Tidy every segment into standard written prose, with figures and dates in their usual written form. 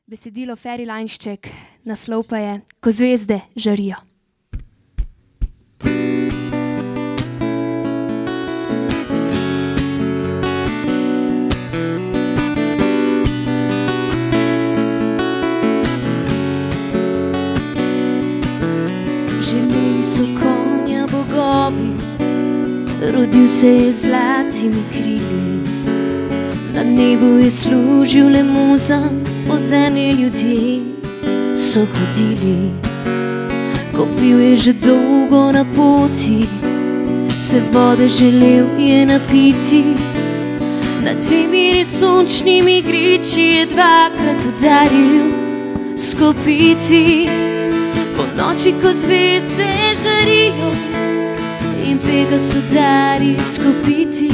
Besedilo Feri Lainšček, naslov pa je Ko zvezde žarijo. Želeli so konja bogovi, rodil se je z zlatimi krili. Na nebu je služil le muzam, po zemlji ljudje so hodili. Ko bil je že dolgo na poti, se vode želel je napiti. Na temi sončnimi griči je dvakrat udaril s kopiti. Po noči, ko zvezde žarijo in Pegas udari s kopiti,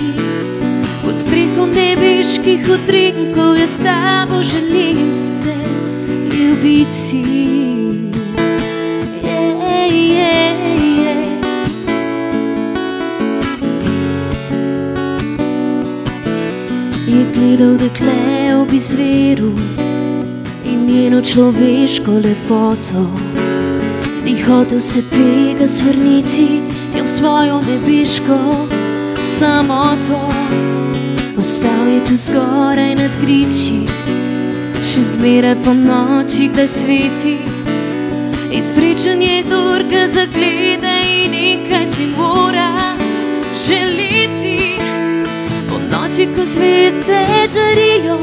pod streho nebeških utrinkov jaz s tabo želim se ljubiti. Je gledal dekle ob izviru in njeno človeško lepoto, in hotel se Pegas vrniti tja v svojo nebeško samoto. Ostal je tu zgoraj nad griči, še zmeraj po noči, kdaj sveti. In srečen je, kdor ga zagleda in nekaj si mora želeti. Po noči, ko zvezde žarijo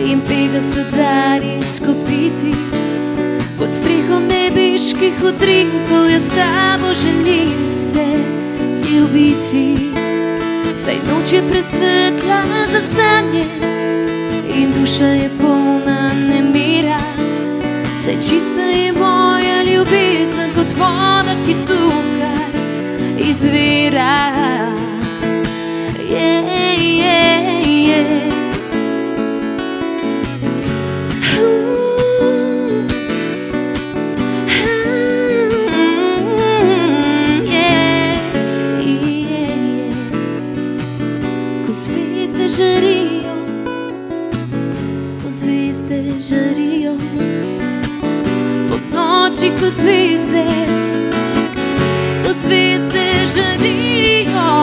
in Pegas udari s kopiti, pod streho nebeških utrinkov jaz s tabo želim se ljubiti. Saj noč je presvetla za sanje in duša je polna nemira. Saj čista je moja ljubezen kot voda, ki tukaj izvira. Žarijo, ko zvezde žarijo, po noči, ko zvezde žarijo,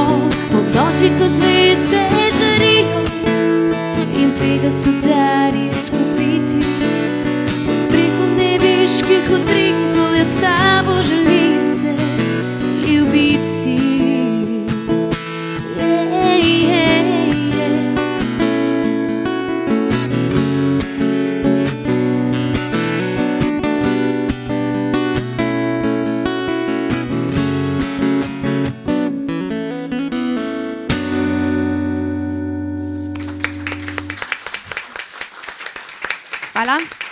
po noči, ko zvezde žarijo in Pegas udari s kopiti. Pod streho nebeških utrinkov jaz s tabo želim se ljubiti. Hvala.